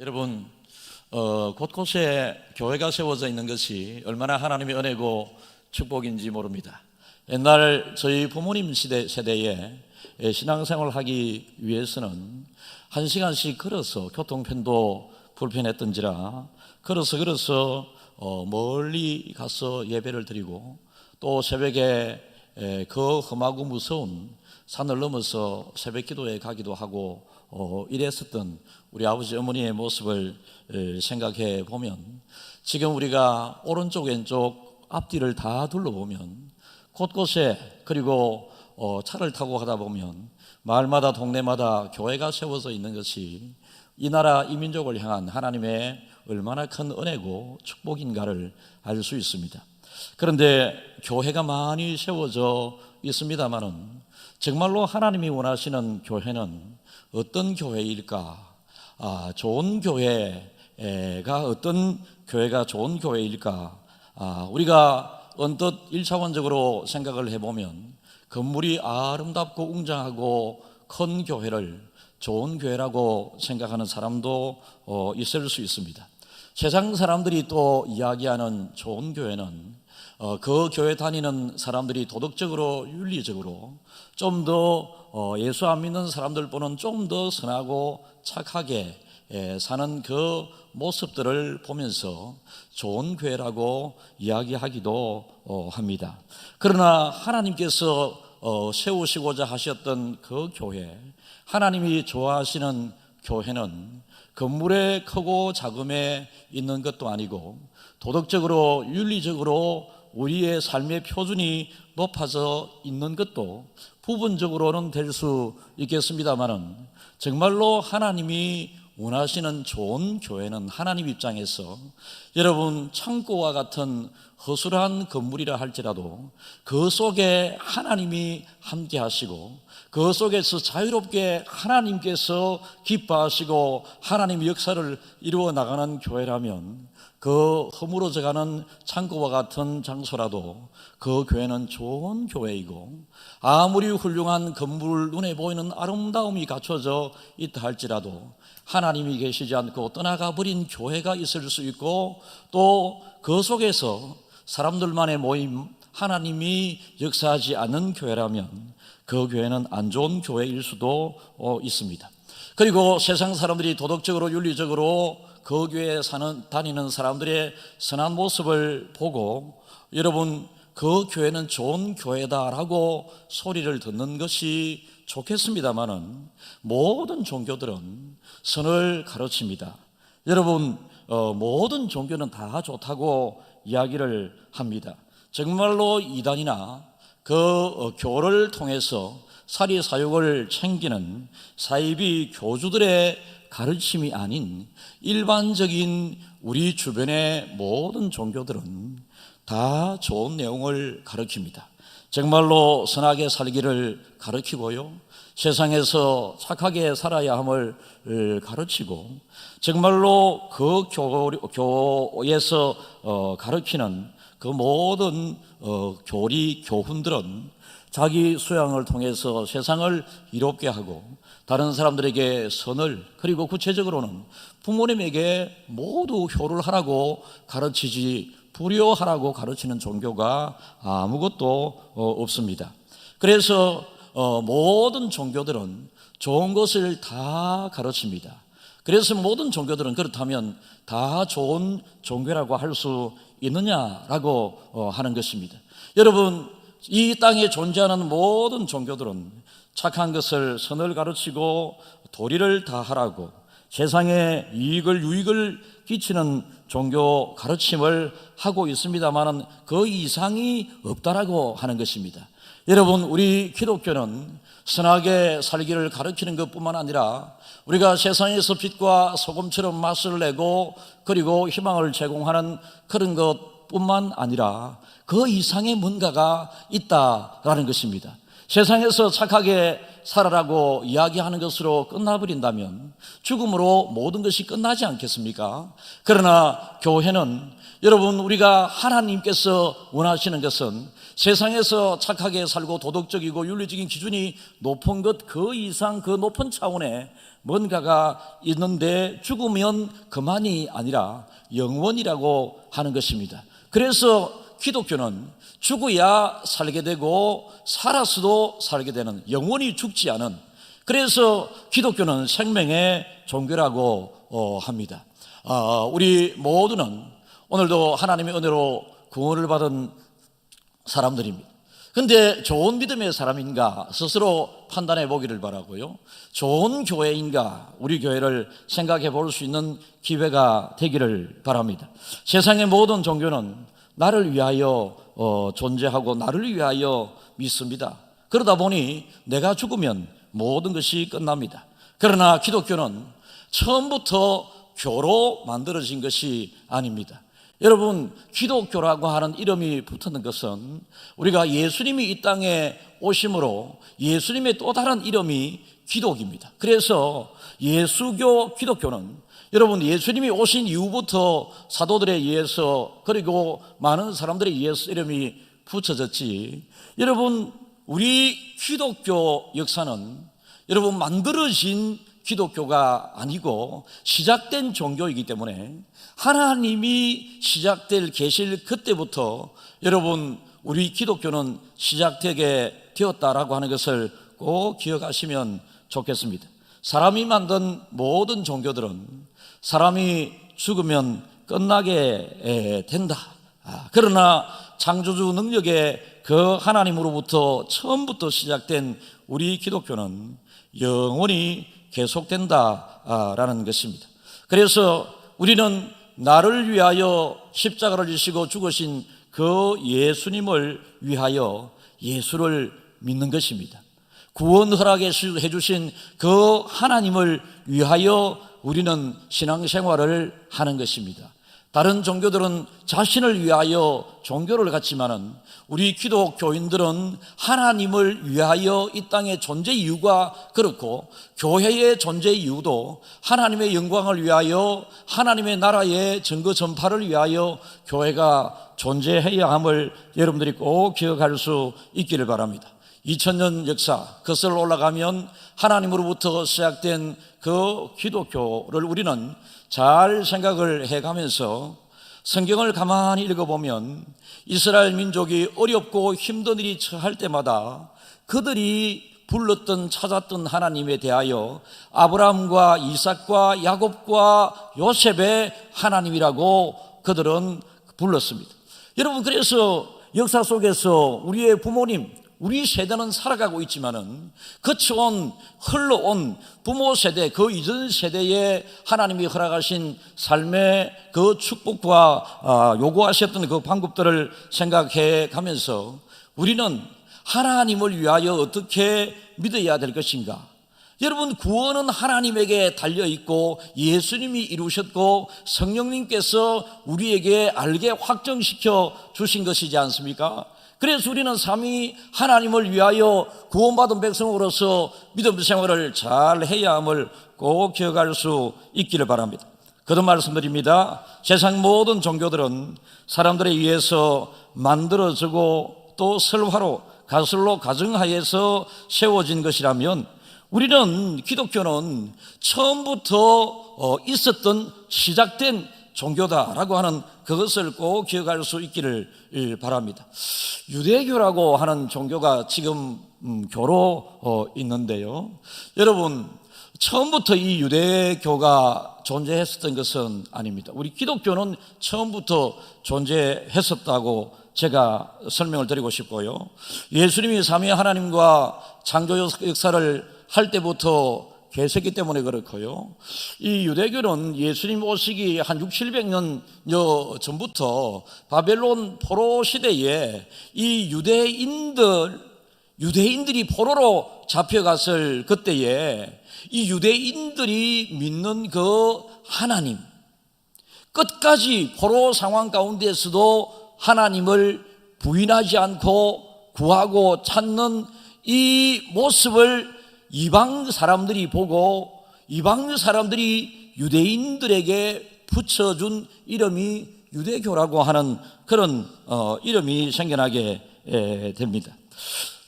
여러분, 곳곳에 교회가 세워져 있는 것이 얼마나 하나님의 은혜고 축복인지 모릅니다. 옛날 저희 부모님 세대에 신앙생활을 하기 위해서는 1시간씩 걸어서 교통편도 불편했던지라 걸어서 멀리 가서 예배를 드리고 또 새벽에 그 험하고 무서운 산을 넘어서 새벽 기도에 가기도 하고 이랬었던 우리 아버지 어머니의 모습을 생각해 보면 지금 우리가 오른쪽 왼쪽 앞뒤를 다 둘러보면 곳곳에 그리고 차를 타고 가다 보면 마을마다 동네마다 교회가 세워져 있는 것이 이 나라 이 민족을 향한 하나님의 얼마나 큰 은혜고 축복인가를 알 수 있습니다. 그런데 교회가 많이 세워져 있습니다마는 정말로 하나님이 원하시는 교회는 어떤 교회일까? 좋은 교회가 어떤 교회가 좋은 교회일까? 우리가 언뜻 1차원적으로 생각을 해보면 건물이 아름답고 웅장하고 큰 교회를 좋은 교회라고 생각하는 사람도 있을 수 있습니다. 세상 사람들이 또 이야기하는 좋은 교회는 그 교회 다니는 사람들이 도덕적으로 윤리적으로 좀 더 예수 안 믿는 사람들보다는 좀 더 선하고 착하게 사는 그 모습들을 보면서 좋은 교회라고 이야기하기도 합니다. 그러나 하나님께서 세우시고자 하셨던 그 교회, 하나님이 좋아하시는 교회는 건물의 크고 작음에 있는 것도 아니고 도덕적으로 윤리적으로 우리의 삶의 표준이 높아져 있는 것도 부분적으로는 될 수 있겠습니다만은 정말로 하나님이 원하시는 좋은 교회는 하나님 입장에서 여러분 창고와 같은 허술한 건물이라 할지라도 그 속에 하나님이 함께 하시고 그 속에서 자유롭게 하나님께서 기뻐하시고 하나님의 역사를 이루어 나가는 교회라면 그 허물어져가는 창고와 같은 장소라도 그 교회는 좋은 교회이고 아무리 훌륭한 건물 눈에 보이는 아름다움이 갖춰져 있다 할지라도 하나님이 계시지 않고 떠나가 버린 교회가 있을 수 있고 또 그 속에서 사람들만의 모임 하나님이 역사하지 않는 교회라면 그 교회는 안 좋은 교회일 수도 있습니다. 그리고 세상 사람들이 도덕적으로 윤리적으로 그 교회에 다니는 사람들의 선한 모습을 보고 여러분 그 교회는 좋은 교회다라고 소리를 듣는 것이 좋겠습니다마는 모든 종교들은 선을 가르칩니다. 여러분 모든 종교는 다 좋다고 이야기를 합니다. 정말로 이단이나 그 교를 통해서 사리사욕을 챙기는 사이비 교주들의 가르침이 아닌 일반적인 우리 주변의 모든 종교들은 다 좋은 내용을 가르칩니다. 정말로 선하게 살기를 가르치고요, 세상에서 착하게 살아야 함을 가르치고 정말로 그 교에서 가르치는 그 모든 교훈들은 자기 수양을 통해서 세상을 이롭게 하고 다른 사람들에게 선을 그리고 구체적으로는 부모님에게 모두 효를 하라고 가르치지 불효하라고 가르치는 종교가 아무것도 없습니다. 그래서 모든 종교들은 좋은 것을 다 가르칩니다. 그래서 모든 종교들은 그렇다면 다 좋은 종교라고 할 수 있느냐라고 하는 것입니다. 여러분 이 땅에 존재하는 모든 종교들은 착한 것을 선을 가르치고 도리를 다하라고 세상에 유익을 끼치는 종교 가르침을 하고 있습니다만 그 이상이 없다라고 하는 것입니다. 여러분 우리 기독교는 선하게 살기를 가르치는 것뿐만 아니라 우리가 세상에서 빛과 소금처럼 맛을 내고 그리고 희망을 제공하는 그런 것뿐만 아니라 그 이상의 뭔가가 있다라는 것입니다. 세상에서 착하게 살아라고 이야기하는 것으로 끝나버린다면 죽음으로 모든 것이 끝나지 않겠습니까? 그러나 교회는 여러분, 우리가 하나님께서 원하시는 것은 세상에서 착하게 살고 도덕적이고 윤리적인 기준이 높은 것 그 이상 그 높은 차원의 뭔가가 있는데 죽으면 그만이 아니라 영원이라고 하는 것입니다. 그래서 기독교는 죽어야 살게 되고 살았어도 살게 되는, 영원히 죽지 않은, 그래서 기독교는 생명의 종교라고 합니다. 우리 모두는 오늘도 하나님의 은혜로 구원을 받은 사람들입니다. 근데 좋은 믿음의 사람인가 스스로 판단해 보기를 바라고요, 좋은 교회인가 우리 교회를 생각해 볼 수 있는 기회가 되기를 바랍니다. 세상의 모든 종교는 나를 위하여 존재하고 나를 위하여 믿습니다. 그러다 보니 내가 죽으면 모든 것이 끝납니다. 그러나 기독교는 처음부터 교로 만들어진 것이 아닙니다. 여러분, 기독교라고 하는 이름이 붙는 것은 우리가 예수님이 이 땅에 오심으로 예수님의 또 다른 이름이 기독입니다. 그래서 예수교, 기독교는 여러분, 예수님이 오신 이후부터 사도들에 의해서 그리고 많은 사람들에 의해서 이름이 붙여졌지, 여러분, 우리 기독교 역사는 여러분 만들어진 기독교가 아니고 시작된 종교이기 때문에 하나님이 시작될 계실 그때부터 여러분 우리 기독교는 시작되게 되었다라고 하는 것을 꼭 기억하시면 좋겠습니다. 사람이 만든 모든 종교들은 사람이 죽으면 끝나게 된다. 그러나 창조주 능력의 그 하나님으로부터 처음부터 시작된 우리 기독교는 영원히 계속된다라는 것입니다. 그래서 우리는 나를 위하여 십자가를 지시고 죽으신 그 예수님을 위하여 예수를 믿는 것입니다. 구원 허락해 주신 그 하나님을 위하여 우리는 신앙생활을 하는 것입니다. 다른 종교들은 자신을 위하여 종교를 갖지만은 우리 기독교인들은 하나님을 위하여 이 땅의 존재 이유가 그렇고 교회의 존재 이유도 하나님의 영광을 위하여 하나님의 나라의 증거 전파를 위하여 교회가 존재해야 함을 여러분들이 꼭 기억할 수 있기를 바랍니다. 2000년 역사 거슬러 올라가면 하나님으로부터 시작된 그 기독교를 우리는 잘 생각을 해가면서 성경을 가만히 읽어보면 이스라엘 민족이 어렵고 힘든 일이 처할 때마다 그들이 불렀던 찾았던 하나님에 대하여 아브라함과 이삭과 야곱과 요셉의 하나님이라고 그들은 불렀습니다. 여러분, 그래서 역사 속에서 우리의 부모님, 우리 세대는 살아가고 있지만은 거쳐온 흘러온 부모 세대, 그 이전 세대에 하나님이 허락하신 삶의 그 축복과 요구하셨던 그 방법들을 생각해 가면서 우리는 하나님을 위하여 어떻게 믿어야 될 것인가? 여러분, 구원은 하나님에게 달려있고 예수님이 이루셨고 성령님께서 우리에게 알게 확정시켜 주신 것이지 않습니까? 그래서 우리는 삼위 하나님을 위하여 구원받은 백성으로서 믿음 생활을 잘 해야 함을 꼭 기억할 수 있기를 바랍니다. 거듭 말씀드립니다. 세상 모든 종교들은 사람들에 의해서 만들어지고 또 설화로 가설로 가정하에서 세워진 것이라면 우리는 기독교는 처음부터 있었던 시작된 종교다라고 하는 그것을 꼭 기억할 수 있기를 바랍니다. 유대교라고 하는 종교가 지금 교로 있는데요, 여러분, 처음부터 이 유대교가 존재했었던 것은 아닙니다. 우리 기독교는 처음부터 존재했었다고 제가 설명을 드리고 싶고요, 예수님이 삼위 하나님과 창조 역사를 할 때부터 계셨기 때문에 그렇고요, 이 유대교는 예수님 오시기 한 600~700년 전부터 바벨론 포로 시대에 이 유대인들이 포로로 잡혀갔을 그때에 이 유대인들이 믿는 그 하나님, 끝까지 포로 상황 가운데서도 하나님을 부인하지 않고 구하고 찾는 이 모습을 이방 사람들이 보고 이방 사람들이 유대인들에게 붙여준 이름이 유대교라고 하는 그런 이름이 생겨나게 됩니다.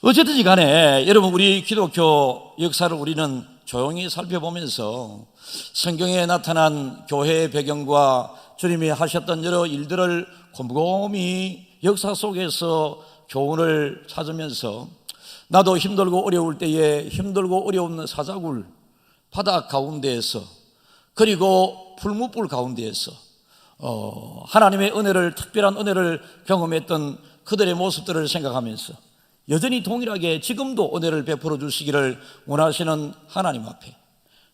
어쨌든지 간에 여러분, 우리 기독교 역사를 우리는 조용히 살펴보면서 성경에 나타난 교회의 배경과 주님이 하셨던 여러 일들을 곰곰이 역사 속에서 교훈을 찾으면서 나도 힘들고 어려울 때에 힘들고 어려운 사자굴 바다 가운데에서 그리고 풀무불 가운데에서 하나님의 은혜를, 특별한 은혜를 경험했던 그들의 모습들을 생각하면서 여전히 동일하게 지금도 은혜를 베풀어 주시기를 원하시는 하나님 앞에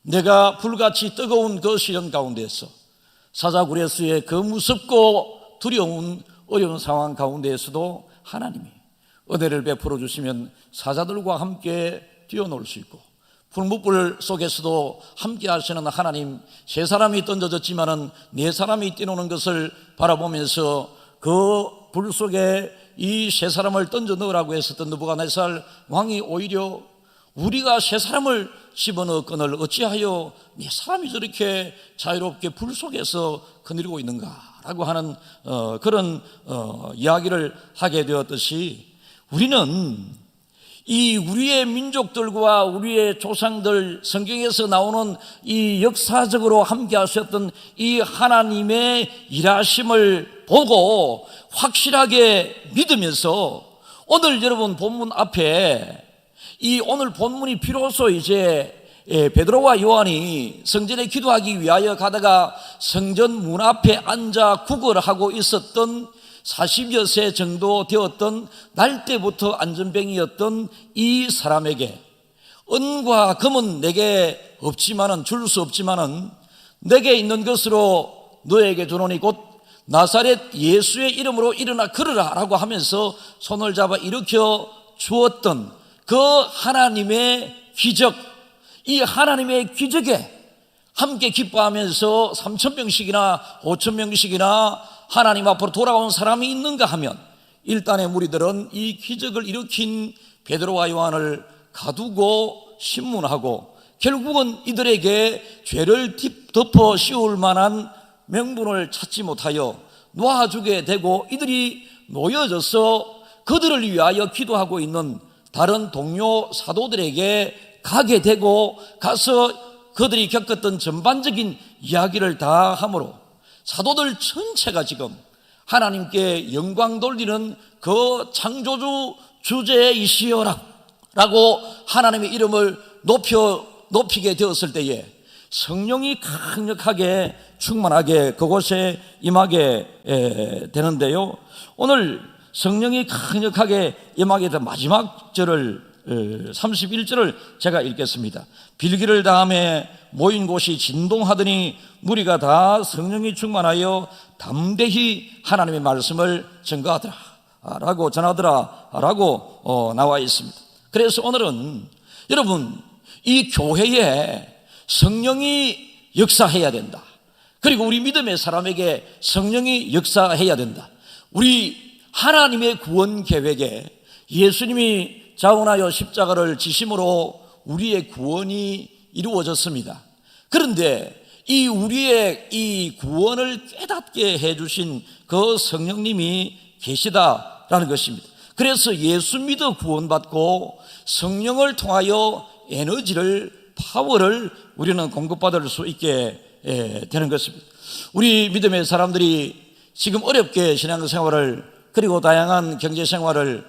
내가 불같이 뜨거운 그 시련 가운데서 사자굴에서의 그 무섭고 두려운 어려운 상황 가운데에서도 하나님이 은혜를 베풀어 주시면 사자들과 함께 뛰어놀 수 있고 풀무불 속에서도 함께 하시는 하나님, 세 사람이 던져졌지만은 네 사람이 뛰노는 것을 바라보면서 그 불 속에 이 세 사람을 던져 넣으라고 했었던 느부갓네살 왕이 오히려 우리가 세 사람을 집어넣거늘 어찌하여 네 사람이 저렇게 자유롭게 불 속에서 거느리고 있는가라고 하는 그런 이야기를 하게 되었듯이 우리는 이 우리의 민족들과 우리의 조상들 성경에서 나오는 이 역사적으로 함께 하셨던 이 하나님의 일하심을 보고 확실하게 믿으면서 오늘 여러분 본문 앞에 이 오늘 본문이 비로소 이제 베드로와 요한이 성전에 기도하기 위하여 가다가 성전 문 앞에 앉아 구걸하고 있었던 40여 세 정도 되었던 날 때부터 안전뱅이였던 이 사람에게 은과 금은 내게 없지만은 줄 수 없지만은 내게 있는 것으로 너에게 주노니 곧 나사렛 예수의 이름으로 일어나 걸으라 라고 하면서 손을 잡아 일으켜 주었던 그 하나님의 기적, 이 하나님의 기적에 함께 기뻐하면서 3,000명씩이나 5,000명씩이나 하나님 앞으로 돌아온 사람이 있는가 하면 일단의 무리들은 이 기적을 일으킨 베드로와 요한을 가두고 신문하고 결국은 이들에게 죄를 덮어 씌울 만한 명분을 찾지 못하여 놓아주게 되고 이들이 놓여져서 그들을 위하여 기도하고 있는 다른 동료 사도들에게 가게 되고 가서 그들이 겪었던 전반적인 이야기를 다 함으로 사도들 전체가 지금 하나님께 영광 돌리는 그 창조주 주제이시여라 라고 하나님의 이름을 높이게 되었을 때에 성령이 강력하게 충만하게 그곳에 임하게 되는데요. 오늘 성령이 강력하게 임하게 된 마지막 절을 31절을 제가 읽겠습니다. 빌기를 다음에 모인 곳이 진동하더니 무리가 다 성령이 충만하여 담대히 하나님의 말씀을 증거하더라 라고 전하더라 라고 나와 있습니다. 그래서 오늘은 여러분 이 교회에 성령이 역사해야 된다. 그리고 우리 믿음의 사람에게 성령이 역사해야 된다. 우리 하나님의 구원 계획에 예수님이 자원하여 십자가를 지심으로 우리의 구원이 이루어졌습니다. 그런데 이 우리의 이 구원을 깨닫게 해주신 그 성령님이 계시다라는 것입니다. 그래서 예수 믿어 구원받고 성령을 통하여 에너지를 파워를 우리는 공급받을 수 있게 되는 것입니다. 우리 믿음의 사람들이 지금 어렵게 신앙생활을 그리고 다양한 경제생활을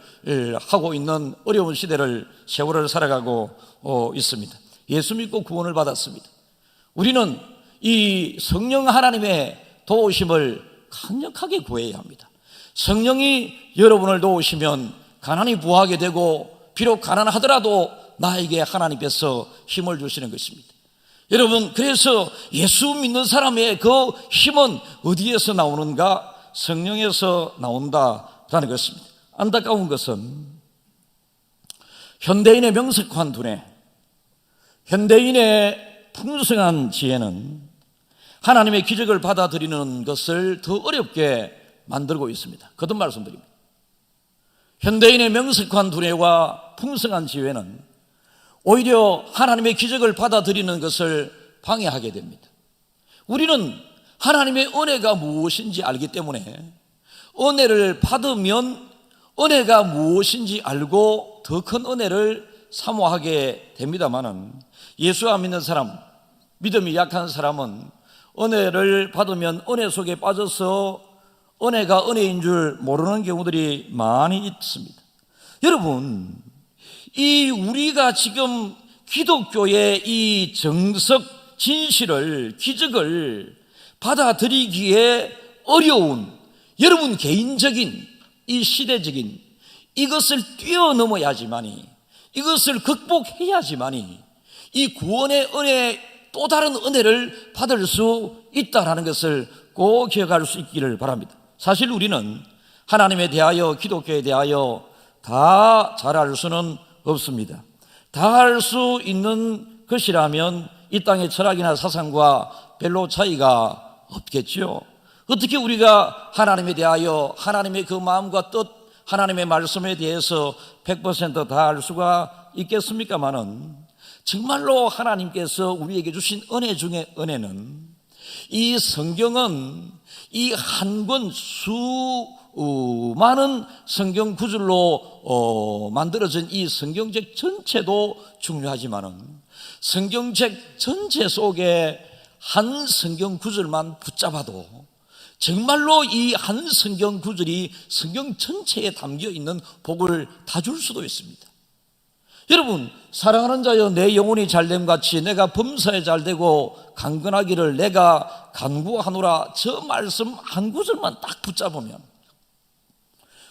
하고 있는 어려운 시대를 세월을 살아가고 있습니다. 예수 믿고 구원을 받았습니다. 우리는 이 성령 하나님의 도우심을 강력하게 구해야 합니다. 성령이 여러분을 도우시면 가난이 부하게 되고 비록 가난하더라도 나에게 하나님께서 힘을 주시는 것입니다. 여러분, 그래서 예수 믿는 사람의 그 힘은 어디에서 나오는가? 성령에서 나온다라는 것입니다. 안타까운 것은 현대인의 명석한 두뇌, 현대인의 풍성한 지혜는 하나님의 기적을 받아들이는 것을 더 어렵게 만들고 있습니다. 거듭 말씀드립니다. 현대인의 명석한 두뇌와 풍성한 지혜는 오히려 하나님의 기적을 받아들이는 것을 방해하게 됩니다. 우리는 하나님의 은혜가 무엇인지 알기 때문에 은혜를 받으면 은혜가 무엇인지 알고 더 큰 은혜를 사모하게 됩니다만은, 예수 안 믿는 사람, 믿음이 약한 사람은 은혜를 받으면 은혜 속에 빠져서 은혜가 은혜인 줄 모르는 경우들이 많이 있습니다. 여러분, 이 우리가 지금 기독교의 이 정석 진실을, 기적을 받아들이기에 어려운 여러분 개인적인 이 시대적인 이것을 뛰어넘어야지만이, 이것을 극복해야지만이 이 구원의 은혜, 또 다른 은혜를 받을 수 있다는 것을 꼭 기억할 수 있기를 바랍니다. 사실 우리는 하나님에 대하여, 기독교에 대하여 다 잘 알 수는 없습니다. 다 알 수 있는 것이라면 이 땅의 철학이나 사상과 별로 차이가 없겠죠. 어떻게 우리가 하나님에 대하여, 하나님의 그 마음과 뜻, 하나님의 말씀에 대해서 100% 다 알 수가 있겠습니까마는, 정말로 하나님께서 우리에게 주신 은혜 중에 은혜는, 이 성경은 이 한 권 수많은 성경 구절로 만들어진 이 성경책 전체도 중요하지만은, 성경책 전체 속에 한 성경 구절만 붙잡아도 정말로 이 한 성경 구절이 성경 전체에 담겨 있는 복을 다 줄 수도 있습니다. 여러분, 사랑하는 자여 내 영혼이 잘됨 같이 내가 범사에 잘되고 강건하기를 내가 간구하노라, 저 말씀 한 구절만 딱 붙잡으면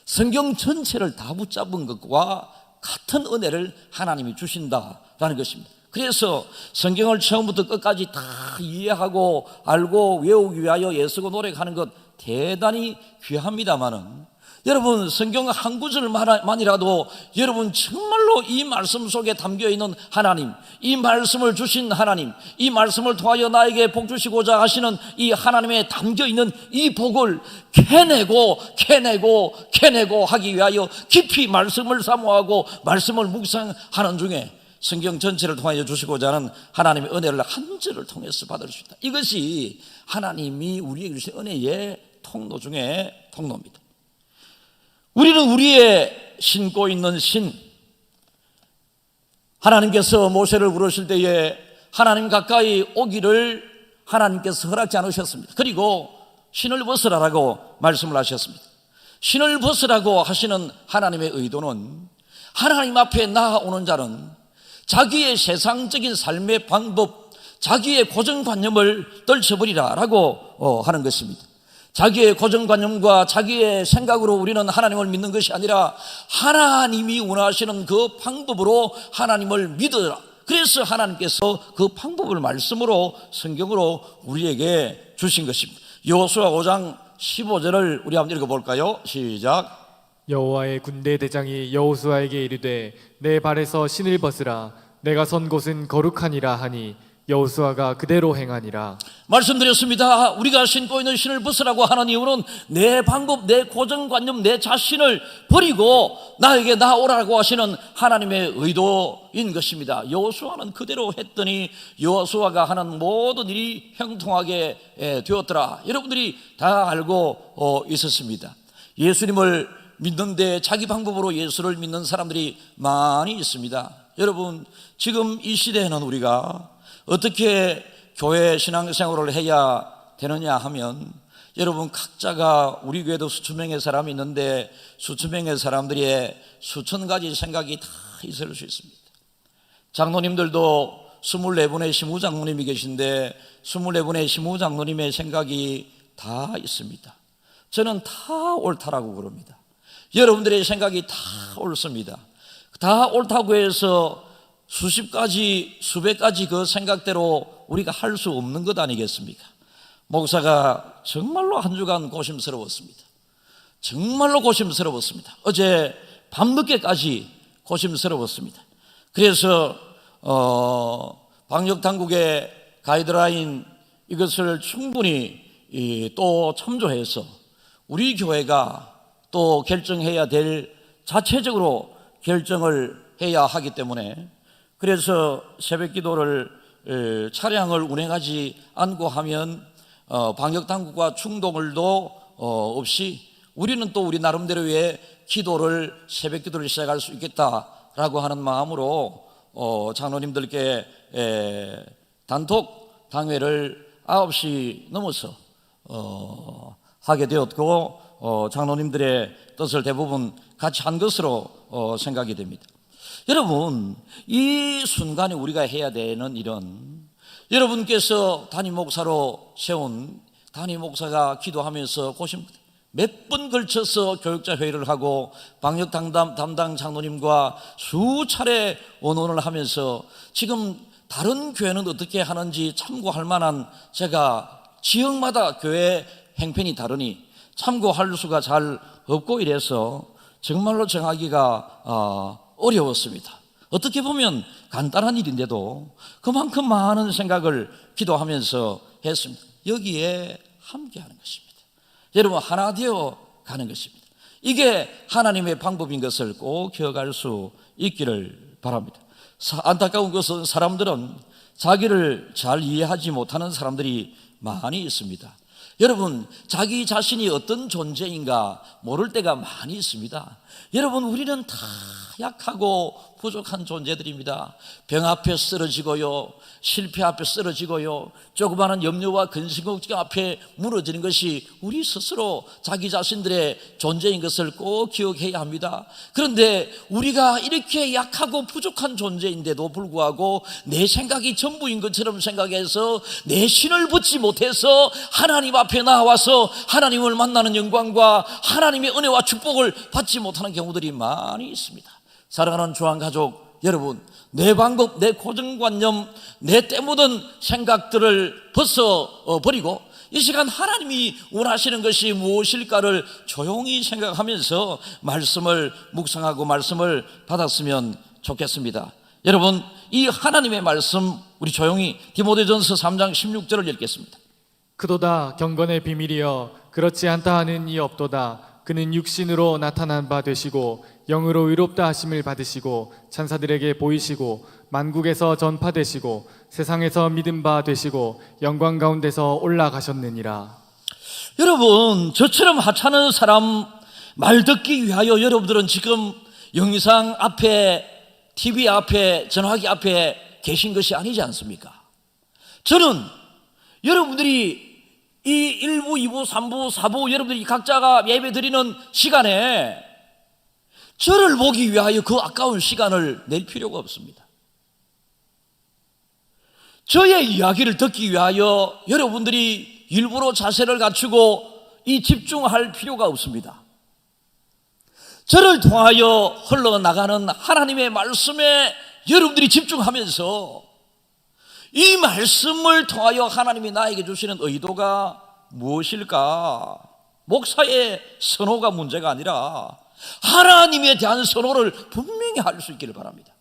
성경 전체를 다 붙잡은 것과 같은 은혜를 하나님이 주신다라는 것입니다. 그래서 성경을 처음부터 끝까지 다 이해하고 알고 외우기 위하여 애쓰고 노력하는 것 대단히 귀합니다마는, 여러분 성경 한 구절만이라도 여러분 정말로 이 말씀 속에 담겨있는 하나님, 이 말씀을 주신 하나님, 이 말씀을 통하여 나에게 복 주시고자 하시는 이 하나님에 담겨있는 이 복을 캐내고 하기 위하여 깊이 말씀을 사모하고 말씀을 묵상하는 중에 성경 전체를 통하여 주시고자 하는 하나님의 은혜를 한 절을 통해서 받을 수 있다. 이것이 하나님이 우리에게 주신 은혜의 통로 중에 통로입니다. 우리는 우리의 신고 있는 신, 하나님께서 모세를 부르실 때에 하나님 가까이 오기를 하나님께서 허락지 않으셨습니다. 그리고 신을 벗으라고 말씀을 하셨습니다. 신을 벗으라고 하시는 하나님의 의도는, 하나님 앞에 나아오는 자는 자기의 세상적인 삶의 방법, 자기의 고정관념을 떨쳐버리라라고 하는 것입니다. 자기의 고정관념과 자기의 생각으로 우리는 하나님을 믿는 것이 아니라 하나님이 원하시는 그 방법으로 하나님을 믿어라. 그래서 하나님께서 그 방법을 말씀으로, 성경으로 우리에게 주신 것입니다. 여호수아 5장 15절을 우리 한번 읽어볼까요? 시작. 여호와의 군대 대장이 여호수아에게 이르되 내 발에서 신을 벗으라, 내가 선 곳은 거룩하니라 하니 여호수아가 그대로 행하니라. 말씀드렸습니다. 우리가 신고 있는 신을 벗으라고 하는 이유는 내 방법, 내 고정관념, 내 자신을 버리고 나에게 나오라고 하시는 하나님의 의도인 것입니다. 여호수아는 그대로 했더니 여호수아가 하는 모든 일이 형통하게 되었더라. 여러분들이 다 알고 있었습니다. 예수님을 믿는데 자기 방법으로 예수를 믿는 사람들이 많이 있습니다. 여러분, 지금 이 시대에는 우리가 어떻게 교회 신앙생활을 해야 되느냐 하면, 여러분 각자가, 우리 교회도 수천 명의 사람이 있는데 수천 명의 사람들의 수천 가지 생각이 다 있을 수 있습니다. 장로님들도 24분의 심우장로님이 계신데 24분의 심우장로님의 생각이 다 있습니다. 저는 다 옳다라고 그럽니다. 여러분들의 생각이 다 옳습니다. 다 옳다고 해서 수십 가지, 수백 가지 그 생각대로 우리가 할 수 없는 것 아니겠습니까? 목사가 정말로 한 주간 고심스러웠습니다. 정말로 고심스러웠습니다. 어제 밤늦게까지 고심스러웠습니다. 그래서 방역당국의 가이드라인 이것을 충분히 또 참조해서 우리 교회가 또 결정해야 될 자체적으로 결정을 해야 하기 때문에, 그래서 새벽 기도를 차량을 운행하지 않고 하면 방역당국과 충돌도 없이 우리는 또 우리 나름대로의 기도를, 새벽 기도를 시작할 수 있겠다라고 하는 마음으로 장로님들께 단톡 당회를 9시 넘어서 하게 되었고, 장로님들의 뜻을 대부분 같이 한 것으로 생각이 됩니다. 여러분, 이 순간에 우리가 해야 되는 일은, 여러분께서 담임 목사로 세운 담임 목사가 기도하면서 고심 몇 번 걸쳐서 교육자 회의를 하고 방역 담당 장로님과 수차례 원언을 하면서 지금 다른 교회는 어떻게 하는지 참고할 만한, 제가 지역마다 교회 행편이 다르니 참고할 수가 잘 없고 이래서 정말로 정하기가 어려웠습니다. 어떻게 보면 간단한 일인데도 그만큼 많은 생각을 기도하면서 했습니다. 여기에 함께하는 것입니다. 여러분, 하나 되어 가는 것입니다. 이게 하나님의 방법인 것을 꼭 기억할 수 있기를 바랍니다. 안타까운 것은 사람들은 자기를 잘 이해하지 못하는 사람들이 많이 있습니다. 여러분, 자기 자신이 어떤 존재인가 모를 때가 많이 있습니다. 여러분, 우리는 다 약하고 부족한 존재들입니다. 병 앞에 쓰러지고요, 실패 앞에 쓰러지고요, 조그마한 염려와 근심 걱정 앞에 무너지는 것이 우리 스스로 자기 자신들의 존재인 것을 꼭 기억해야 합니다. 그런데 우리가 이렇게 약하고 부족한 존재인데도 불구하고 내 생각이 전부인 것처럼 생각해서 내 신을 붙지 못해서 하나님 앞에 나와서 하나님을 만나는 영광과 하나님의 은혜와 축복을 받지 못하는 경우들이 많이 있습니다. 사랑하는 주안가족 여러분, 내 방법, 내 고정관념, 내 때묻은 생각들을 벗어버리고 이 시간 하나님이 원하시는 것이 무엇일까를 조용히 생각하면서 말씀을 묵상하고 말씀을 받았으면 좋겠습니다. 여러분, 이 하나님의 말씀 우리 조용히 디모데전서 3장 16절을 읽겠습니다. 그도다 경건의 비밀이여 그렇지 않다 하는 이 없도다. 그는 육신으로 나타난 바 되시고 영으로 의롭다 하심을 받으시고 천사들에게 보이시고 만국에서 전파되시고 세상에서 믿음 바 되시고 영광 가운데서 올라가셨느니라. 여러분, 저처럼 하찮은 사람 말 듣기 위하여 여러분들은 지금 영상 앞에, TV 앞에, 전화기 앞에 계신 것이 아니지 않습니까? 저는 여러분들이 이 1부, 2부, 3부, 4부 여러분들이 각자가 예배 드리는 시간에 저를 보기 위하여 그 아까운 시간을 낼 필요가 없습니다. 저의 이야기를 듣기 위하여 여러분들이 일부러 자세를 갖추고 이 집중할 필요가 없습니다. 저를 통하여 흘러나가는 하나님의 말씀에 여러분들이 집중하면서 이 말씀을 통하여 하나님이 나에게 주시는 의도가 무엇일까? 목사의 선호가 문제가 아니라 하나님에 대한 선호를 분명히 할 수 있기를 바랍니다.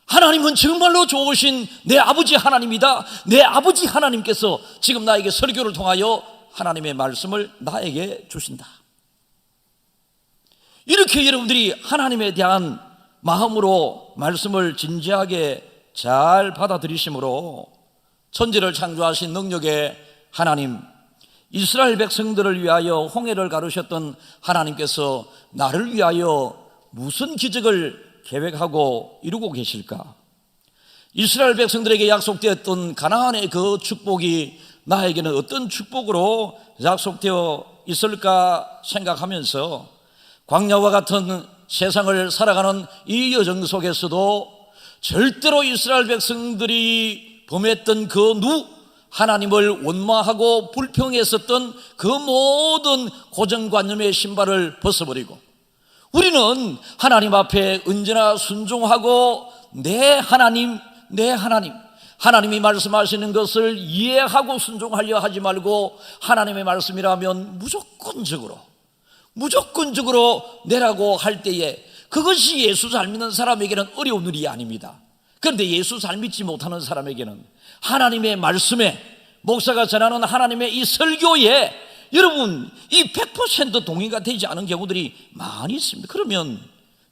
하나님은 정말로 좋으신 내 아버지 하나님이다. 내 아버지 하나님께서 지금 나에게 설교를 통하여 하나님의 말씀을 나에게 주신다. 이렇게 여러분들이 하나님에 대한 마음으로 말씀을 진지하게 잘 받아들이심으로 천지를 창조하신 능력의 하나님, 이스라엘 백성들을 위하여 홍해를 가르셨던 하나님께서 나를 위하여 무슨 기적을 계획하고 이루고 계실까? 이스라엘 백성들에게 약속되었던 가나안의 그 축복이 나에게는 어떤 축복으로 약속되어 있을까 생각하면서 광야와 같은 세상을 살아가는 이 여정 속에서도 절대로 이스라엘 백성들이 범했던 그 하나님을 원망하고 불평했었던 그 모든 고정관념의 신발을 벗어버리고 우리는 하나님 앞에 언제나 순종하고 내 하나님 하나님이 말씀하시는 것을 이해하고 순종하려 하지 말고 하나님의 말씀이라면 무조건적으로 내라고 할 때에 그것이 예수 잘 믿는 사람에게는 어려운 일이 아닙니다. 그런데 예수 잘 믿지 못하는 사람에게는 하나님의 말씀에, 목사가 전하는 하나님의 이 설교에 여러분 이 100% 동의가 되지 않은 경우들이 많이 있습니다. 그러면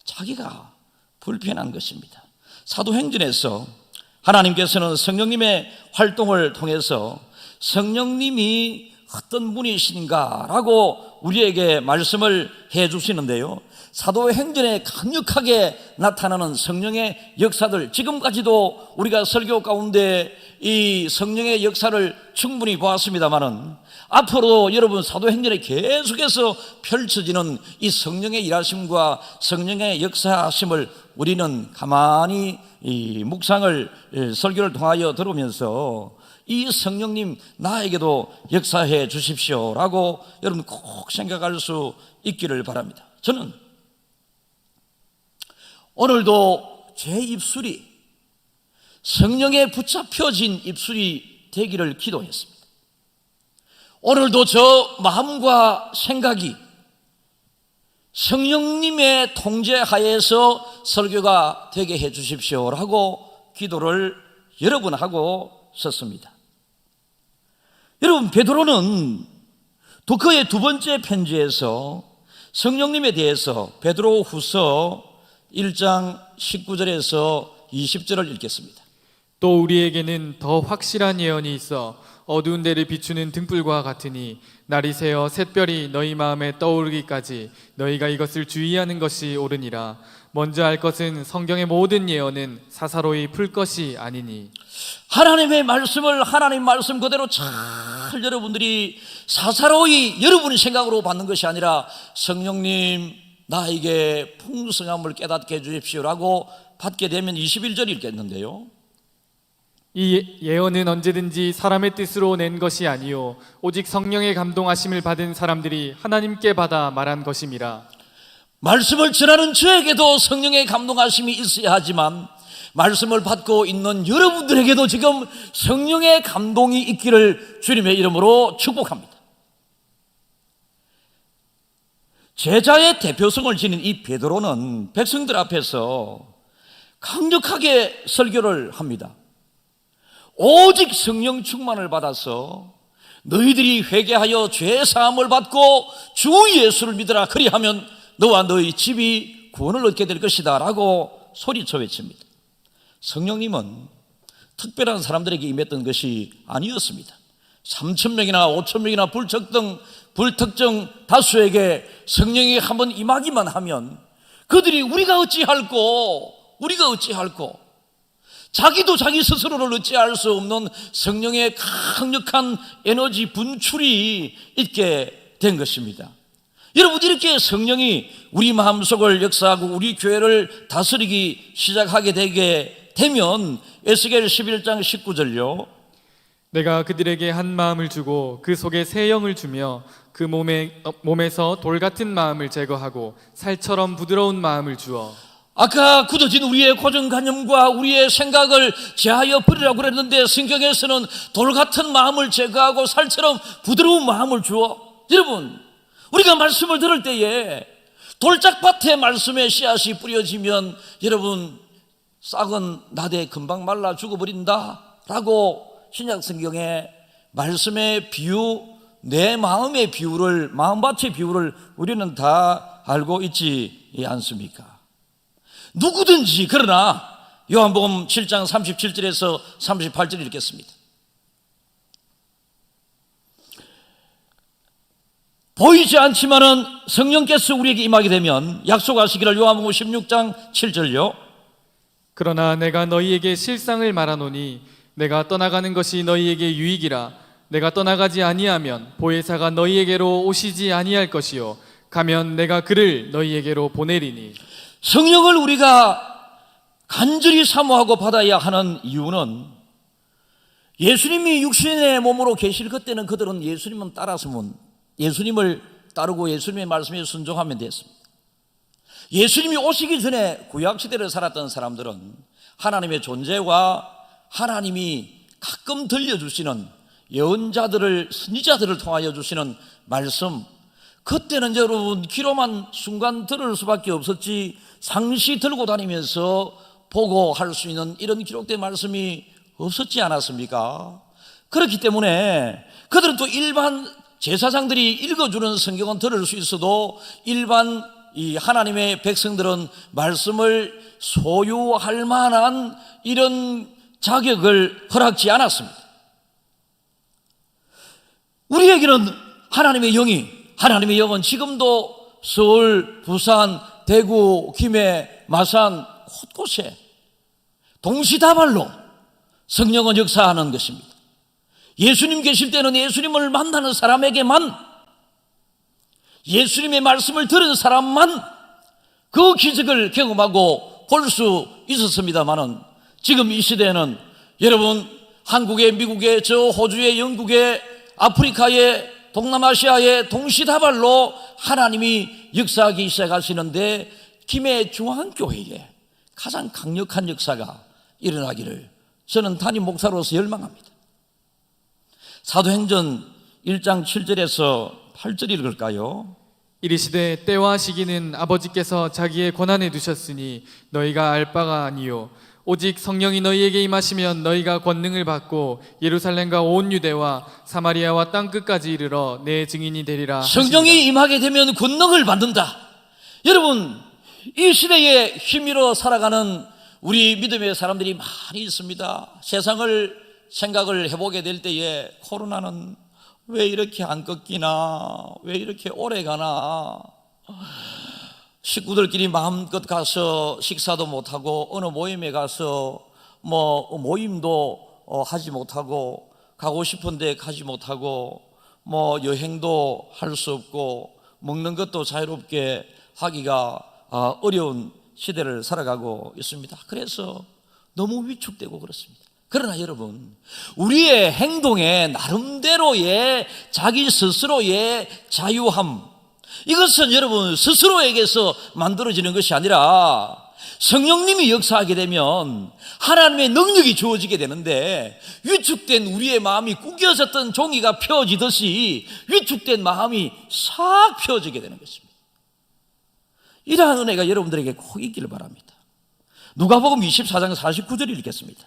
자기가 불편한 것입니다. 사도행전에서 하나님께서는 성령님의 활동을 통해서 성령님이 어떤 분이신가라고 우리에게 말씀을 해 주시는데요, 사도행전에 강력하게 나타나는 성령의 역사들, 지금까지도 우리가 설교 가운데 이 성령의 역사를 충분히 보았습니다마는 앞으로도 여러분 사도행전에 계속해서 펼쳐지는 이 성령의 일하심과 성령의 역사하심을 우리는 가만히 이 묵상을 설교를 통하여 들으면서 이 성령님 나에게도 역사해 주십시오라고 여러분 꼭 생각할 수 있기를 바랍니다. 저는 오늘도 제 입술이 성령에 붙잡혀진 입술이 되기를 기도했습니다. 오늘도 저 마음과 생각이 성령님의 통제하에서 설교가 되게 해 주십시오라고 기도를 여러 번 하고 썼습니다. 여러분, 베드로는 또 그의 두 번째 편지에서 성령님에 대해서 베드로후서 1장 19절에서 20절을 읽겠습니다. 또 우리에게는 더 확실한 예언이 있어 어두운 데를 비추는 등불과 같으니 날이 새어 샛별이 너희 마음에 떠오르기까지 너희가 이것을 주의하는 것이 옳으니라. 먼저 알 것은 성경의 모든 예언은 사사로이 풀 것이 아니니. 하나님의 말씀을 하나님 말씀 그대로 잘 여러분들이 사사로이 여러분의 생각으로 받는 것이 아니라 성령님 나에게 풍성함을 깨닫게 해주십시오라고 받게 되면 21절 읽겠는데요, 이 예언은 언제든지 사람의 뜻으로 낸 것이 아니요 오직 성령의 감동하심을 받은 사람들이 하나님께 받아 말한 것임이라. 말씀을 전하는 저에게도 성령의 감동하심이 있어야 하지만 말씀을 받고 있는 여러분들에게도 지금 성령의 감동이 있기를 주님의 이름으로 축복합니다. 제자의 대표성을 지닌 이 베드로는 백성들 앞에서 강력하게 설교를 합니다. 오직 성령 충만을 받아서 너희들이 회개하여 죄 사함을 받고 주 예수를 믿으라, 그리하면 너와 너희 집이 구원을 얻게 될 것이다 라고 소리쳐 외칩니다. 성령님은 특별한 사람들에게 임했던 것이 아니었습니다. 3,000명이나 5,000명이나 불특정 다수에게 성령이 한번 임하기만 하면 그들이 우리가 어찌할꼬 자기도 자기 스스로를 어찌할 수 없는 성령의 강력한 에너지 분출이 있게 된 것입니다. 여러분, 이렇게 성령이 우리 마음속을 역사하고 우리 교회를 다스리기 시작하게 되게 되면 에스겔 11장 19절요, 내가 그들에게 한 마음을 주고 그 속에 새 영을 주며 그 몸에서 돌 같은 마음을 제거하고 살처럼 부드러운 마음을 주어. 아까 굳어진 우리의 고정관념과 우리의 생각을 제하여 버리라고 그랬는데 성경에서는 돌 같은 마음을 제거하고 살처럼 부드러운 마음을 주어. 여러분, 우리가 말씀을 들을 때에 돌짝밭에 말씀의 씨앗이 뿌려지면 여러분 싹은 나대 금방 말라 죽어버린다 라고 신약 성경에 말씀의 비유, 내 마음의 비유를, 마음밭의 비유를 우리는 다 알고 있지 않습니까? 누구든지, 그러나 요한복음 7장 37절에서 38절 읽겠습니다. 보이지 않지만은 성령께서 우리에게 임하게 되면 약속하시기를 요한복음 16장 7절요, 그러나 내가 너희에게 실상을 말하노니 내가 떠나가는 것이 너희에게 유익이라. 내가 떠나가지 아니하면 보혜사가 너희에게로 오시지 아니할 것이요 가면 내가 그를 너희에게로 보내리니. 성령을 우리가 간절히 사모하고 받아야 하는 이유는 예수님이 육신의 몸으로 계실 그때는 그들은 예수님을 따르고 예수님의 말씀에 순종하면 됐습니다. 예수님이 오시기 전에 구약시대를 살았던 사람들은 하나님의 존재와 하나님이 가끔 들려주시는 예언자들을, 선지자들을 통하여 주시는 말씀, 그때는 여러분 귀로만 순간 들을 수밖에 없었지 상시 들고 다니면서 보고 할 수 있는 이런 기록된 말씀이 없었지 않았습니까? 그렇기 때문에 그들은 또 일반 제사장들이 읽어주는 성경은 들을 수 있어도 일반 이 하나님의 백성들은 말씀을 소유할 만한 이런 자격을 허락지 않았습니다. 우리에게는 하나님의 영은 지금도 서울, 부산, 대구, 김해, 마산 곳곳에 동시다발로 성령은 역사하는 것입니다. 예수님 계실 때는 예수님을 만나는 사람에게만, 예수님의 말씀을 들은 사람만 그 기적을 경험하고 볼 수 있었습니다마는 지금 이 시대에는 여러분 한국에, 미국에, 저 호주에, 영국에, 아프리카에, 동남아시아에 동시다발로 하나님이 역사하기 시작하시는데 김해 중앙교회에 가장 강력한 역사가 일어나기를 저는 담임 목사로서 열망합니다. 사도행전 1장 7절에서 8절 읽을까요? 이르시되 때와 시기는 아버지께서 자기의 권한에 두셨으니 너희가 알 바가 아니요 오직 성령이 너희에게 임하시면 너희가 권능을 받고 예루살렘과 온 유대와 사마리아와 땅끝까지 이르러 내 증인이 되리라. 성령이 임하게 되면 권능을 받는다. 여러분, 이 시대에 힘으로 살아가는 우리 믿음의 사람들이 많이 있습니다. 세상을 생각을 해보게 될 때에 코로나는 왜 이렇게 안 꺾이나, 왜 이렇게 오래 가나, 식구들끼리 마음껏 가서 식사도 못하고 어느 모임에 가서 모임도 하지 못하고 가고 싶은데 가지 못하고 여행도 할 수 없고 먹는 것도 자유롭게 하기가 어려운 시대를 살아가고 있습니다. 그래서 너무 위축되고 그렇습니다. 그러나 여러분, 우리의 행동에 나름대로의 자기 스스로의 자유함, 이것은 여러분 스스로에게서 만들어지는 것이 아니라 성령님이 역사하게 되면 하나님의 능력이 주어지게 되는데, 위축된 우리의 마음이 구겨졌던 종이가 펴지듯이 위축된 마음이 싹 펴지게 되는 것입니다. 이러한 은혜가 여러분들에게 꼭 있기를 바랍니다. 누가복음 24장 49절 읽겠습니다.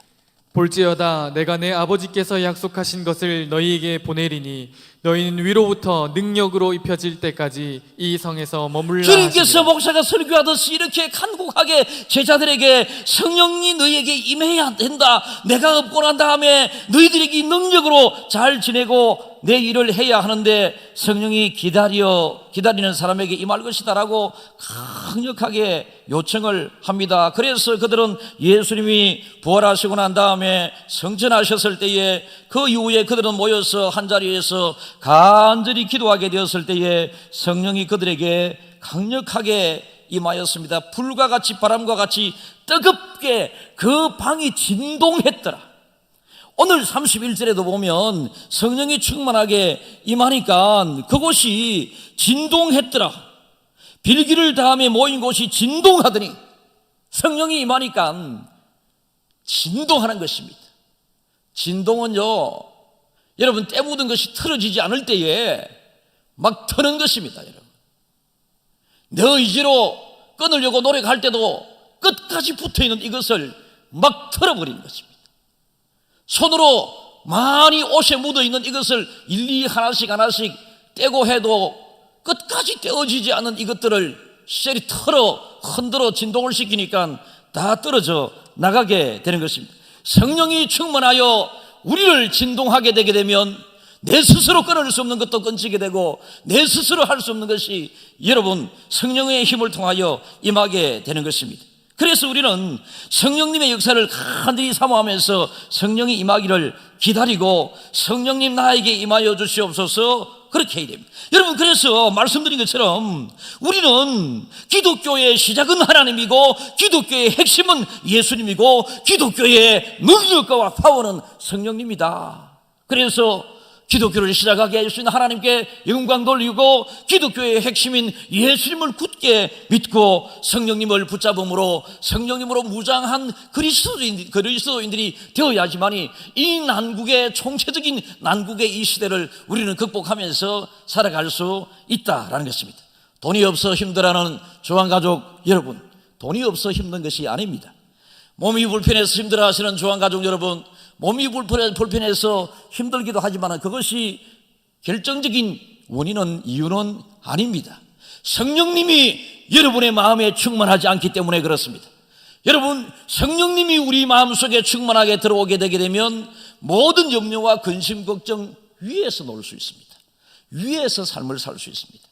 볼지어다 내가 내 아버지께서 약속하신 것을 너희에게 보내리니 너희는 위로부터 능력으로 입혀질 때까지 이 성에서 머물라 주님께서 하시니라. 목사가 설교하듯이 이렇게 간곡하게 제자들에게 성령이 너희에게 임해야 된다, 내가 없고 난 다음에 너희들에게 이 능력으로 잘 지내고 내 일을 해야 하는데 성령이 기다리는 사람에게 임할 것이다 라고 강력하게 요청을 합니다. 그래서 그들은 예수님이 부활하시고 난 다음에 성천하셨을 때에 그 이후에 그들은 모여서 한자리에서 간절히 기도하게 되었을 때에 성령이 그들에게 강력하게 임하였습니다. 불과 같이 바람과 같이 뜨겁게 그 방이 진동했더라. 오늘 31절에도 보면 성령이 충만하게 임하니까 그곳이 진동했더라. 빌기를 다음에 모인 곳이 진동하더니 성령이 임하니까 진동하는 것입니다. 진동은요, 여러분 때 묻은 것이 틀어지지 않을 때에 막 터는 것입니다. 여러분, 내 의지로 끊으려고 노력할 때도 끝까지 붙어있는 이것을 막 털어버리는 것입니다. 손으로 많이 옷에 묻어있는 이것을 일일이 하나씩 떼고 해도 끝까지 떼어지지 않은 이것들을 셀이 털어 흔들어 진동을 시키니까 다 떨어져 나가게 되는 것입니다. 성령이 충만하여 우리를 진동하게 되게 되면 내 스스로 끊을 수 없는 것도 끊지게 되고 내 스스로 할 수 없는 것이 여러분 성령의 힘을 통하여 임하게 되는 것입니다. 그래서 우리는 성령님의 역사를 간절히 사모하면서 성령이 임하기를 기다리고 성령님 나에게 임하여 주시옵소서 그렇게 해야 됩니다. 여러분, 그래서 말씀드린 것처럼 우리는 기독교의 시작은 하나님이고 기독교의 핵심은 예수님이고 기독교의 능력과 파워는 성령님이다. 그래서 기독교를 시작하게 해주신 하나님께 영광 돌리고 기독교의 핵심인 예수님을 굳게 믿고 성령님을 붙잡음으로 성령님으로 무장한 그리스도인들이 되어야지만이 이 난국의 총체적인 난국의 이 시대를 우리는 극복하면서 살아갈 수 있다라는 것입니다. 돈이 없어 힘들어하는 조항가족 여러분, 돈이 없어 힘든 것이 아닙니다. 몸이 불편해서 힘들어하시는 조항가족 여러분, 몸이 불편해서 힘들기도 하지만 그것이 결정적인 원인은 이유는 아닙니다. 성령님이 여러분의 마음에 충만하지 않기 때문에 그렇습니다. 여러분, 성령님이 우리 마음속에 충만하게 들어오게 되게 되면 모든 염려와 근심, 걱정 위에서 놀 수 있습니다. 위에서 삶을 살 수 있습니다.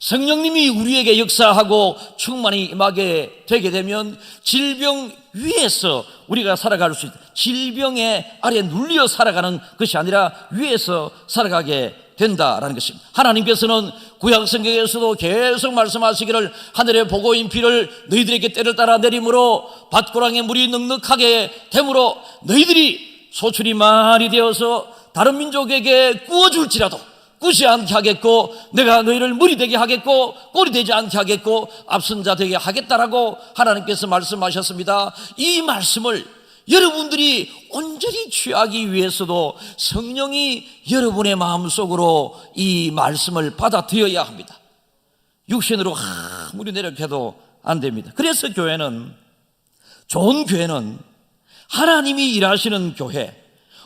성령님이 우리에게 역사하고 충만히 임하게 되게 되면 질병 위에서 우리가 살아갈 수 있다. 질병의 아래 눌려 살아가는 것이 아니라 위에서 살아가게 된다라는 것입니다. 하나님께서는 구약 성경에서도 계속 말씀하시기를 하늘의 보고인 비를 너희들에게 때를 따라 내림으로 밭고랑의 물이 넉넉하게 되므로 너희들이 소출이 많이 되어서 다른 민족에게 구워줄지라도 꾸지 않게 하겠고 내가 너희를 물이 되게 하겠고 꼴이 되지 않게 하겠고 앞선 자 되게 하겠다라고 하나님께서 말씀하셨습니다. 이 말씀을 여러분들이 온전히 취하기 위해서도 성령이 여러분의 마음속으로 이 말씀을 받아들여야 합니다. 육신으로 아무리 노력해도 안 됩니다. 그래서 교회는, 좋은 교회는 하나님이 일하시는 교회,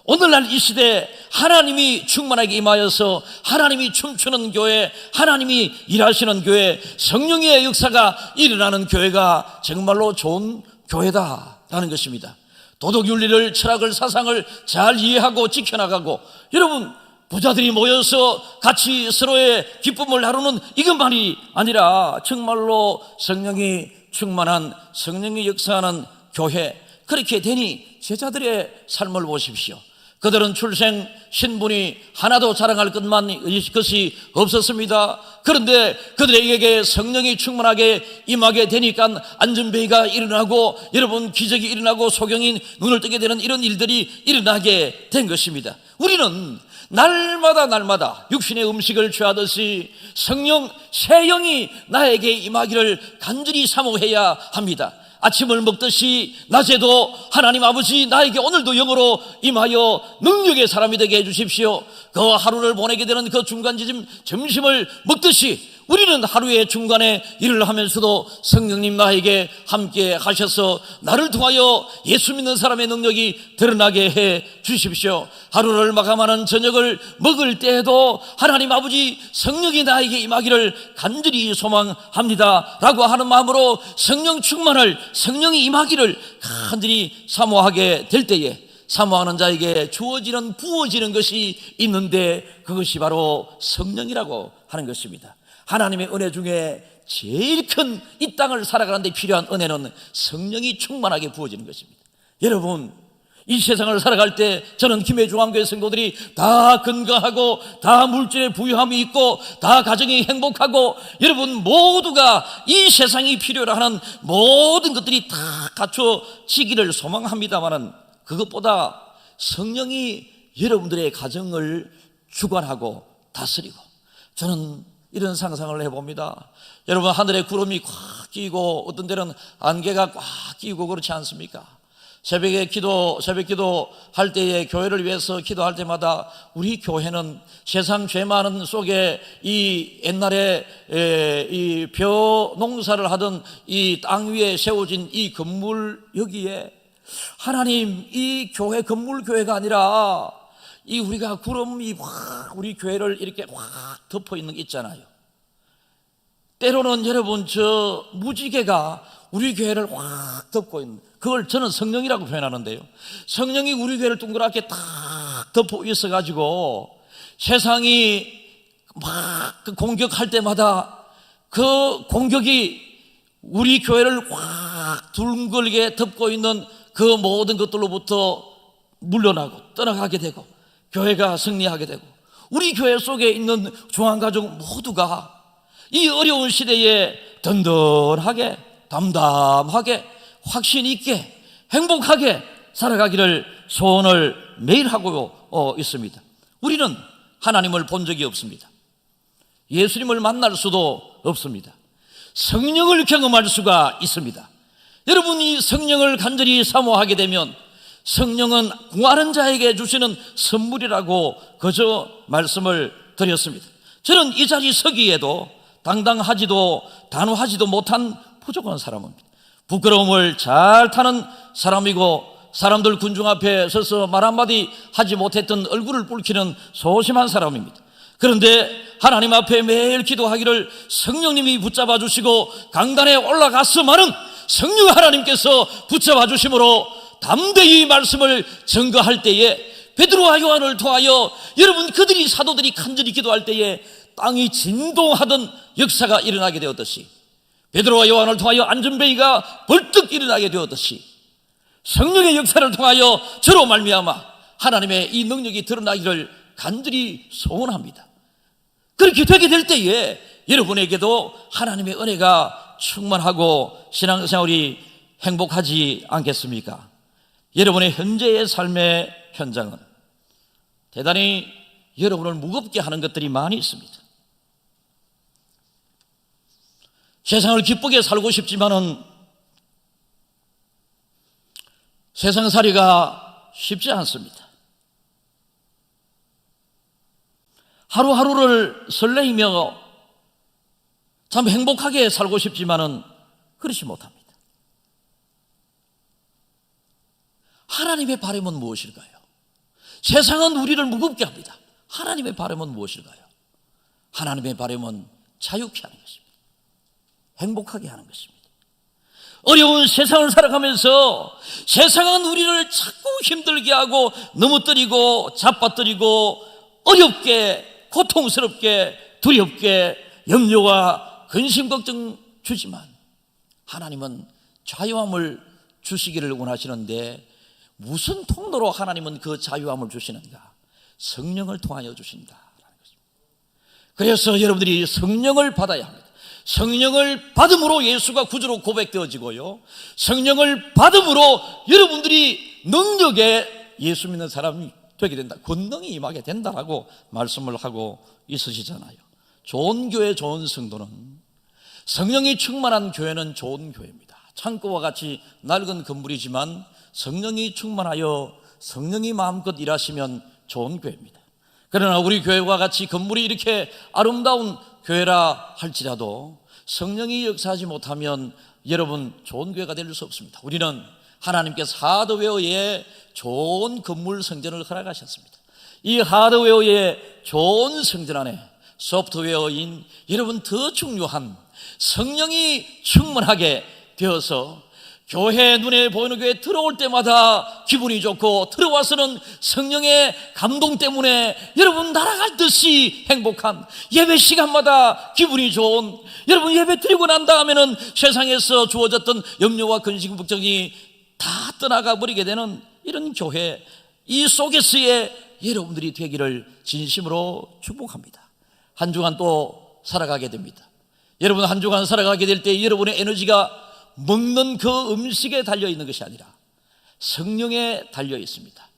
오늘날 이 시대에 하나님이 충만하게 임하여서 하나님이 춤추는 교회, 하나님이 일하시는 교회, 성령의 역사가 일어나는 교회가 정말로 좋은 교회다라는 것입니다. 도덕 윤리를, 철학을, 사상을 잘 이해하고 지켜나가고, 여러분 부자들이 모여서 같이 서로의 기쁨을 나누는 이것만이 아니라 정말로 성령이 충만한, 성령이 역사하는 교회, 그렇게 되니 제자들의 삶을 보십시오. 그들은 출생 신분이 하나도 자랑할 것이 없었습니다. 그런데 그들에게 성령이 충만하게 임하게 되니까 안전배기가 일어나고, 여러분 기적이 일어나고 소경이 눈을 뜨게 되는 이런 일들이 일어나게 된 것입니다. 우리는 날마다 육신의 음식을 취하듯이 성령, 새 영이 나에게 임하기를 간절히 사모해야 합니다. 아침을 먹듯이 낮에도 하나님 아버지 나에게 오늘도 영으로 임하여 능력의 사람이 되게 해주십시오. 그 하루를 보내게 되는 그 중간 점심을 먹듯이 우리는 하루의 중간에 일을 하면서도 성령님 나에게 함께 하셔서 나를 통하여 예수 믿는 사람의 능력이 드러나게 해 주십시오. 하루를 마감하는 저녁을 먹을 때에도 하나님 아버지 성령이 나에게 임하기를 간절히 소망합니다 라고 하는 마음으로 성령 충만을, 성령이 임하기를 간절히 사모하게 될 때에 사모하는 자에게 주어지는, 부어지는 것이 있는데 그것이 바로 성령이라고 하는 것입니다. 하나님의 은혜 중에 제일 큰 이 땅을 살아가는 데 필요한 은혜는 성령이 충만하게 부어지는 것입니다. 여러분, 이 세상을 살아갈 때 저는 김해중앙교회 성도들이 다 건강하고 다 물질의 부유함이 있고 다 가정이 행복하고 여러분 모두가 이 세상이 필요로 하는 모든 것들이 다 갖춰지기를 소망합니다마는 그것보다 성령이 여러분들의 가정을 주관하고 다스리고, 저는 이런 상상을 해봅니다. 여러분, 하늘에 구름이 꽉 끼고 어떤 데는 안개가 꽉 끼고 그렇지 않습니까? 새벽 기도 할 때에 교회를 위해서 기도할 때마다 우리 교회는 세상 죄 많은 속에 이 옛날에 이 벼 농사를 하던 이 땅 위에 세워진 이 건물 여기에 하나님, 이 교회 건물 교회가 아니라 이 우리가 구름이 확 우리 교회를 이렇게 확 덮어 있는 게 있잖아요. 때로는 여러분 저 무지개가 우리 교회를 확 덮고 있는, 그걸 저는 성령이라고 표현하는데요. 성령이 우리 교회를 동그랗게 딱 덮어 있어가지고 세상이 막 공격할 때마다 그 공격이 우리 교회를 확 둥글게 덮고 있는 그 모든 것들로부터 물러나고 떠나가게 되고 교회가 승리하게 되고 우리 교회 속에 있는 중앙가족 모두가 이 어려운 시대에 든든하게, 담담하게, 확신 있게, 행복하게 살아가기를 소원을 매일 하고 있습니다. 우리는 하나님을 본 적이 없습니다. 예수님을 만날 수도 없습니다. 성령을 경험할 수가 있습니다. 여러분이 성령을 간절히 사모하게 되면 성령은 구하는 자에게 주시는 선물이라고 그저 말씀을 드렸습니다. 저는 이 자리 서기에도 당당하지도 단호하지도 못한 부족한 사람입니다. 부끄러움을 잘 타는 사람이고 사람들 군중 앞에 서서 말 한마디 하지 못했던 얼굴을 붉히는 소심한 사람입니다. 그런데 하나님 앞에 매일 기도하기를 성령님이 붙잡아 주시고 강단에 올라갔으면은 성령 하나님께서 붙잡아 주심으로 담대히 말씀을 증거할 때에 베드로와 요한을 통하여 여러분 그들이 사도들이 간절히 기도할 때에 땅이 진동하던 역사가 일어나게 되었듯이 베드로와 요한을 통하여 안전뱅이가 벌떡 일어나게 되었듯이 성령의 역사를 통하여 저로 말미암아 하나님의 이 능력이 드러나기를 간절히 소원합니다. 그렇게 되게 될 때에 여러분에게도 하나님의 은혜가 충만하고 신앙생활이 행복하지 않겠습니까? 여러분의 현재의 삶의 현장은 대단히 여러분을 무겁게 하는 것들이 많이 있습니다. 세상을 기쁘게 살고 싶지만은 세상살이가 쉽지 않습니다. 하루하루를 설레이며 참 행복하게 살고 싶지만은 그렇지 못합니다. 하나님의 바람은 무엇일까요? 세상은 우리를 무겁게 합니다. 하나님의 바람은 무엇일까요? 하나님의 바람은 자유케 하는 것입니다. 행복하게 하는 것입니다. 어려운 세상을 살아가면서 세상은 우리를 자꾸 힘들게 하고 넘어뜨리고 잡아뜨리고 어렵게 고통스럽게 두렵게 염려와 근심 걱정 주지만 하나님은 자유함을 주시기를 원하시는데 무슨 통로로 하나님은 그 자유함을 주시는가? 성령을 통하여 주신다라는 것입니다. 그래서 여러분들이 성령을 받아야 합니다. 성령을 받음으로 예수가 구주로 고백되어지고요, 성령을 받음으로 여러분들이 능력에 예수 믿는 사람이 되게 된다, 권능이 임하게 된다라고 말씀을 하고 있으시잖아요. 좋은 교회, 좋은 성도는, 성령이 충만한 교회는 좋은 교회입니다. 창고와 같이 낡은 건물이지만 성령이 충만하여 성령이 마음껏 일하시면 좋은 교회입니다. 그러나 우리 교회와 같이 건물이 이렇게 아름다운 교회라 할지라도 성령이 역사하지 못하면 여러분 좋은 교회가 될 수 없습니다. 우리는 하나님께서 하드웨어에 좋은 건물 성전을 허락하셨습니다. 이 하드웨어의 좋은 성전 안에 소프트웨어인 여러분 더 중요한 성령이 충만하게 되어서 교회, 눈에 보이는 교회 들어올 때마다 기분이 좋고 들어와서는 성령의 감동 때문에 여러분 날아갈 듯이 행복한, 예배 시간마다 기분이 좋은, 여러분 예배 드리고 난 다음에는 세상에서 주어졌던 염려와 근심 걱정이 다 떠나가 버리게 되는 이런 교회, 이 속에서의 여러분들이 되기를 진심으로 축복합니다. 한 주간 또 살아가게 됩니다. 여러분 한 주간 살아가게 될 때 여러분의 에너지가 먹는 그 음식에 달려있는 것이 아니라 성령에 달려 있습니다.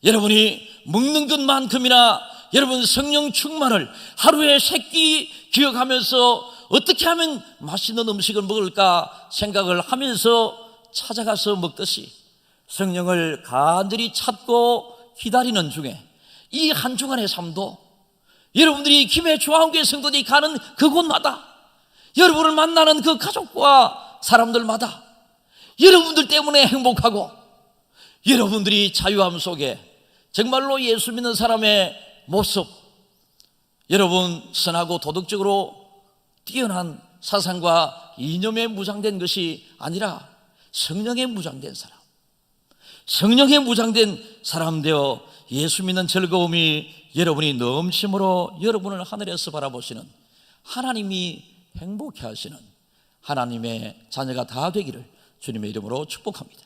여러분이 먹는 것만큼이나 여러분 성령 충만을 하루에 세 끼 기억하면서 어떻게 하면 맛있는 음식을 먹을까 생각을 하면서 찾아가서 먹듯이 성령을 간절히 찾고 기다리는 중에 이 한 주간의 삶도 여러분들이 김해 중앙교회 성도들이 가는 그곳마다 여러분을 만나는 그 가족과 사람들마다 여러분들 때문에 행복하고 여러분들이 자유함 속에 정말로 예수 믿는 사람의 모습, 여러분 선하고 도덕적으로 뛰어난 사상과 이념에 무장된 것이 아니라 성령에 무장된 사람, 성령에 무장된 사람 되어 예수 믿는 즐거움이 여러분이 넘침으로 여러분을 하늘에서 바라보시는 하나님이 행복해 하시는 하나님의 자녀가 다 되기를 주님의 이름으로 축복합니다.